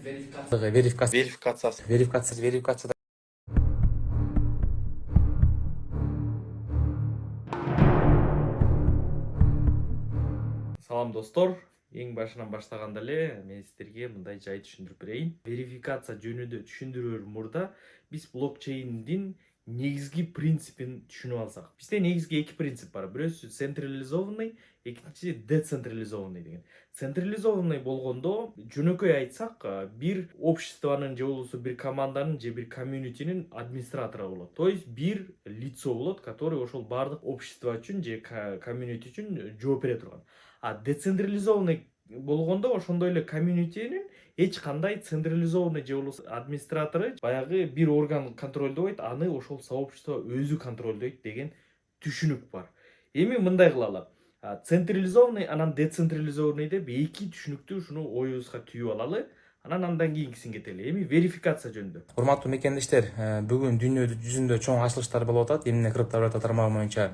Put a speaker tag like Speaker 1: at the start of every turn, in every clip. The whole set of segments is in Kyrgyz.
Speaker 1: Верификация.
Speaker 2: Салам достор, эң башынан баштаганда эле мен сиздерге мындай жай түшүндүрүп берейин. Верификация жөнүндө түшүндүрөр мурда биз блокчейндин негизги принципин түшүнүп алсак. Бизде негизги эки принцип бар. Бирөөсү централизованный, экинчиси децентрализованный деген. Централизованный болгондо жөнөкөй айтсак, бир обществонун же болбосо бир команданын же бир комьюнитинин администратору болот. То есть бир лицо болот, который ошол баардык общество үчүн же комьюнити үчүн жооп бере турган. А децентрализованный болгондо ошондой эле комьюнитинин эч кандай централизованный же болбосо администратору баягы бир орган контролдобойт, аны ошол сообщество өзү контролдойт деген түшүнүк бар. Эми мындай кылалы. Централизованный анан децентрализованный деп эки түшүнүктү ушуну оюбузга түйүп алалы. Андан кийинкисин кетели. Эми верификация жөнүндө.
Speaker 1: Урматтуу мекендештер, бүгүн дүйнө жүзүндө чоң ачылыштар болуп атат. Эмне криптовалюта тармагы боюнча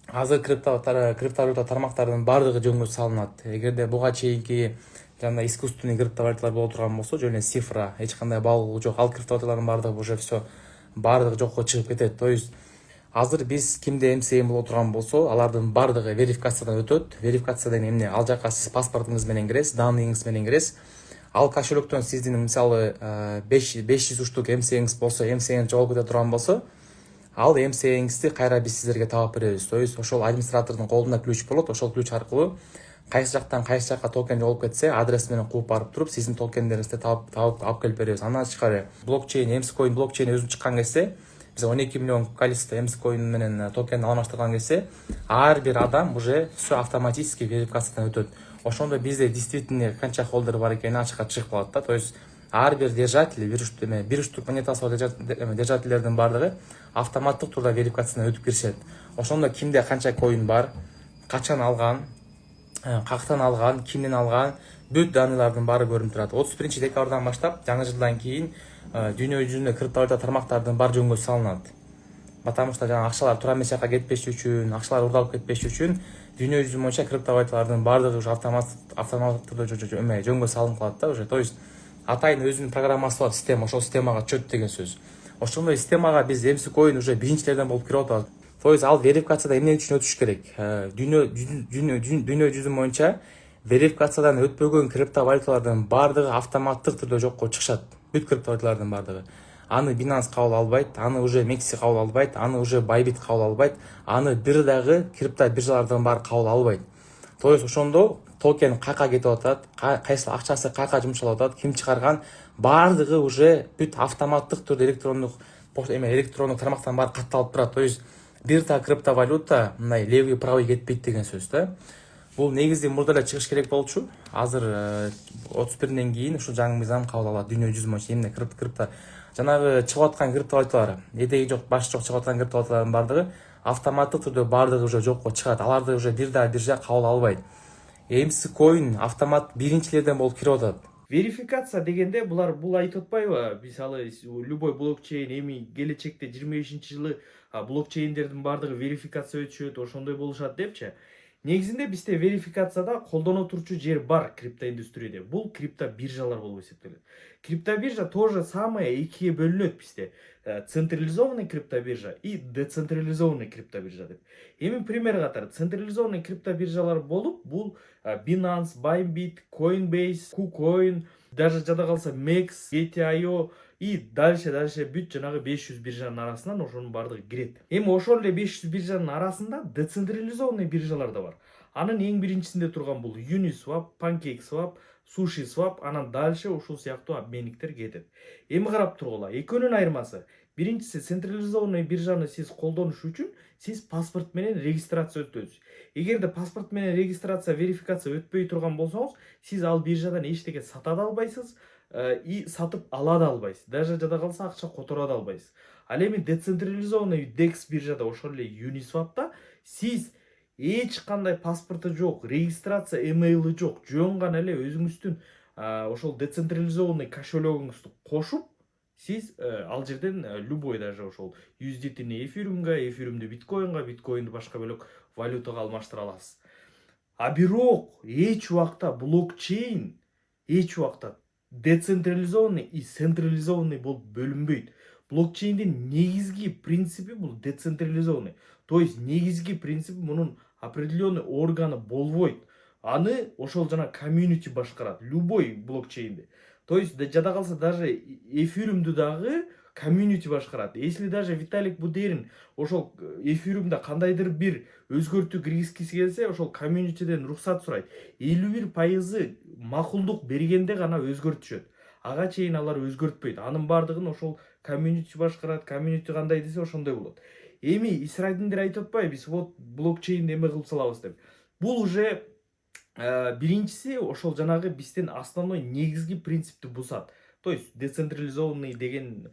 Speaker 1: азыр криптовалюта тармактарынын баардыгы жөнгө салынат. Эгерде буга чейинки жана искусственный криптовалюталар боло турган болсо, жөн эле цифра, эч кандай баалуулук жок. Ал криптовалюталардын баардыгы уже все баардыгы жокко чыгып кетет. То есть азыр биз кимде МСМ боло турган болсо, алардын баардыгы верификациядан өтөт. Верификация деген эмне? Ал жака сиз паспортуңуз менен киресиз, данныйыңыз менен киресиз. Ал кошелектон сиздин мисалы 500 уштук МСМиңиз болсо, МСМ жоголуп кете турган болсо, ал МСМиңизди кайра биз сиздерге таап беребиз. То есть ошол администратордун колунда ключ болот. Ошол ключ аркылуу кайсы жактан кайсы жакка токен жоголуп кетсе, адрес менен кууп барып туруп, сиздин токендериңизди таап алып келип беребиз. Андан тышкары блокчейн, Mscoin блокчейни өзү чыккан кезде, биз 12 миллион количество Mscoin менен токен алмаштырган кезде, ар бир адам уже все автоматически верификациядан өтөт. Ошондо бизде действительно канча холдер бар экени ачыкка чыгып калат да. То есть ар бир держатель, бир штук монетасы бар держательдердин баардыгы автоматтык турда верификациядан өтүп киришет. Ошондо кимде канча коин бар, качан алган, кактан алган, кимден алган, бүт данныйлардын баары көрүнүп турат. 31-декабрдан баштап жаңы жылдан кийин дүйнө жүзүндө криптовалюта тармактардын баары жөнгө салынат. Потому что жаңа акчалар туура эмес жакка кетпеш үчүн, акчалар урдалып кетпеш үчүн дүйнө жүзү боюнча криптовалюталардын баардыгы уже автоматтык түрдө жөнгө салынып калат да уже. То есть атайын өзүнүн программасы бар, система, ошол системага чөт деген сөз. Ошондой системага биз Mscoin уже биринчилерден болуп кирип атабыз. То есть ал верификацияда эмне үчүн өтүш керек? Дүйнө жүзү боюнча верификациядан өтпөгөн криптовалюталардын баардыгы автоматтык түрдө жокко чыгышат. Бүт криптовалюталардын баардыгы. Аны Binance кабыл албайт, аны уже Mexi кабыл албайт, аны уже Bybit кабыл албайт, аны бир дагы крипто биржалардын баары кабыл албайт. То есть ошондо токен кака кетип атат, кайсы акчасы кака жумшалып атат, ким чыгарган, баардыгы уже бүт автоматтык түрдө электрондук тармактан баары катталып турат. То есть бир да криптовалюта мындай левый правый кетпейт деген сөз да. Бул негизи мурда эле чыгыш керек болчу. Азыр 31-ден кийин ушу жаңы мыйзам кабыл алат дүйнө жүзү боюнча. Эмне крипто жанагы чыгып аткан криптовалюталар, эдеги жок, башы жок чыгып аткан криптовалюталардын баардыгы автоматтык түрдө баардыгы уже жокко чыгат. Аларды уже бир да биржа кабыл албайт. Mscoin автомат биринчилерден болуп кирип атат.
Speaker 2: Верификация дегенде бул айтып атпайбы? Мисалы любой блокчейн эми келечекте 25-жылы блокчейндердин баардыгы верификация өтүшөт, ошондой болушат депчи. Негизинде бизде верификацияда колдоно турчу жер бар криптоиндустрияда. Бул крипто биржалар болуп эсептелет. Криптобиржа тоже самое экиге бөлүнөт бизде. Централизованный криптобиржа и децентрализованный криптобиржа деп. Эми пример катары централизованный криптобиржалар болуп, бул Binance, Bybit, Coinbase, KuCoin, даже жада калса MEX, Gate.io и дальше бүт жанагы 500 биржанын арасынан ошонун баардыгы кирет. Эми ошол эле 500 биржанын арасында децентрализованный биржалар да бар. Анын эң биринчисинде турган бул Uniswap, PancakeSwap, SushiSwap, анан дальше ушул сыяктуу обменниктер кетет. Эми карап тургула, экөөнүн айырмасы. Биринчиси централизованный биржаны сиз колдонуш үчүн сиз паспорт менен регистрация өтөсүз. Эгерде паспорт менен регистрация, верификация өтпөй турган болсоңуз, сиз ал биржадан эчтеке сата да албайсыз и сатып ала да албайсыз. Даже жада калса акча которо да албайсыз. Ал эми децентрализованный DEX биржада, ошол эле Uniswap'та сиз эч кандай паспорту жок, регистрация эмейлы жок, жөн гана эле өзүңүздүн ошол децентрализованный кошелегиңизди кошуп, сиз ал жерден любой даже ошол USDT-ни эфириумду биткоинга, биткоинду башка бөлөк валютага алмаштыра аласыз. А бирок эч убакта блокчейн эч убакта децентрализованный и централизованный болуп бөлүнбөйт. Блокчейндин негизги принципи бул децентрализованный. То есть негизги принципи мунун определенный органы болбойт. Аны ошол жана комьюнити башкарат. Любой блокчейнди. То есть жада калса даже эфириумду дагы комьюнити башкарат. Если даже Виталик Бутерин ошол эфириумда кандайдыр бир өзгөртүү киргизгиси келсе, ошол комьюнитиден уруксат сурайт. 51% макулдук бергенде гана өзгөртүшөт. Ага чейин алар өзгөртпөйт. Анын бардыгын ошол комьюнити башкарат. Комьюнити кандай десе ошондой болот. Эми Исрайдиндер айтып атпайбы, биз вот блокчейнди эме кылып салабыз деп. Бул уже биринчиси ошол жанагы биздин основной негизги принципти бузат. То есть децентрализованный деген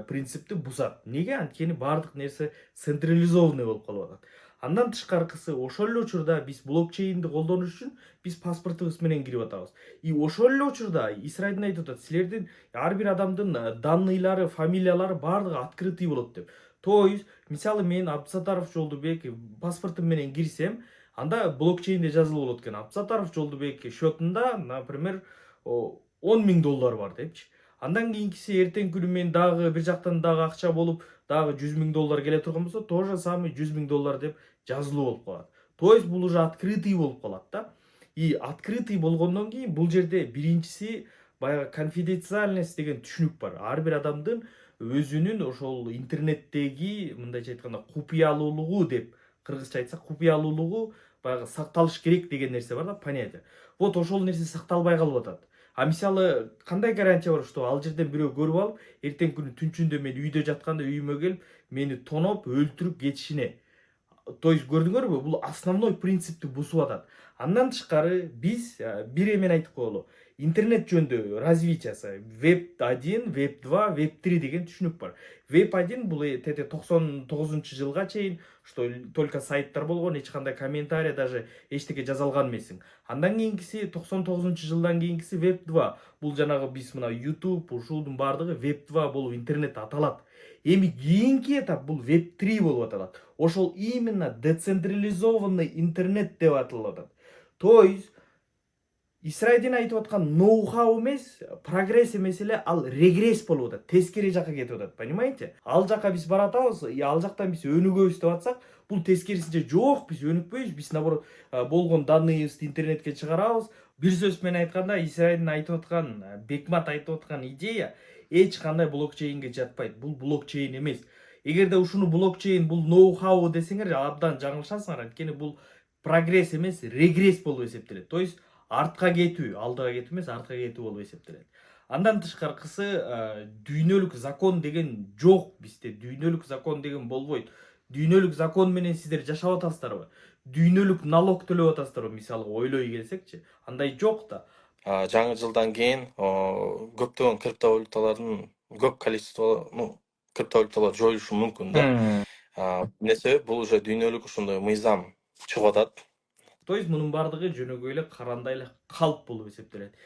Speaker 2: принципти бузат. Неге? Анткени бардык нерсе централизованный болуп калып атат. Андан тышкаркысы ошол эле учурда биз блокчейнди колдонуш үчүн биз паспортубуз менен кирип атабыз. И ошол эле учурда Исрайдин айтып атат, силердин ар бир адамдын данныйлары, фамилиялары бардыгы открытый болот деп. То есть, мисалы мен Абдусаттаров Жолдубек паспортум менен кирсем, анда блокчейнде жазылып болот экен. Абдусаттаров Жолдубек счетунда, например, $10,000 бар депчи. Андан кийинкиси эртең күнү мен дагы бир жактан дагы акча болуп, дагы $100,000 келе турган болсо, тоже самый $100,000 деп жазылып болуп калат. То есть бул уже открытый болуп калат да. И открытый болгондон кийин бул жерде биринчиси баягы конфиденциальность деген түшүнүк бар. Ар бир адамдын өзүнүн ошол интернеттеги мындайча айтканда купуялуулугу деп кыргызча айтсак купуялуулугу баягы сакталыш керек деген нерсе бар да, понятие. Вот ошол нерсе сакталбай калып атат. А мисалы кандай гарантия бар, что ал жерден бирөө көрүп алып, эртең күнү түнчүндө мен үйдө жатканда үйүмө келип, мени тоноп, өлтүрүп кетишине. То есть көрдүңөрбү, бул основной принципти бузуп атат. Андан тышкары биз бир эмен айтып коелу. Интернет жөнүндө развитиясы веб 1, веб 2, веб 3 деген түшүнүк бар. Веб 1 бул тете 99-жылга чейин, что только сайттар болгон, эч кандай комментарий, даже эчтеке жаза алган эмесиң. Андан кийинкиси 99-жылдан кийинкиси веб 2. Бул жанагы биз мына YouTube, ушулдун бардыгы веб 2 болуп интернет аталат. Эми кийинки этап бул веб 3 болуп аталат. Ошол именно децентрализованный интернет деп аталып атат. То есть Исрайдин айтып аткан ноу-хау эмес, прогресс эмес эле, ал регресс болуп атат. Тескери жакка кетип атат, понимаете? Ал жакка биз баратабыз, ал жактан биз өнүгөбүз деп атсак, бул тескерисинче жок, биз өнүкпөйбүз, биз наоборот болгон данныйыбызды интернетке чыгарабыз. Бир сөз менен айтканда, Исрайдин айтып аткан, Бекмат айтып аткан идея эч кандай блокчейнге жатпайт. Бул блокчейн эмес. Эгерде ушуну блокчейн, бул ноу-хау десеңер, абдан жаңылышасыңар, анткени бул прогресс эмес, регресс болуп эсептелет. То есть артка кетүү, алдыга кетүү эмес, артка кетүү болуп эсептелет. Андан тышкаркысы дүйнөлүк закон деген жок бизде. Дүйнөлүк закон деген болбойт. Дүйнөлүк закон менен сиздер жашап атасыздарбы? Дүйнөлүк налог төлөп атасыздарбы? Мисалы ойлой келсекчи, андай жок да.
Speaker 1: Жаңы жылдан кейін көптөгөн криптовалюталардын көп количество криптовалюталар жоюшу мүмкүн да. Эмне себеп? Бул уже дүйнөлүк ушундай мыйзам чыгып атат.
Speaker 2: То есть мунун бардыгы жөнөкөй эле карандай эле калп болуп эсептелет.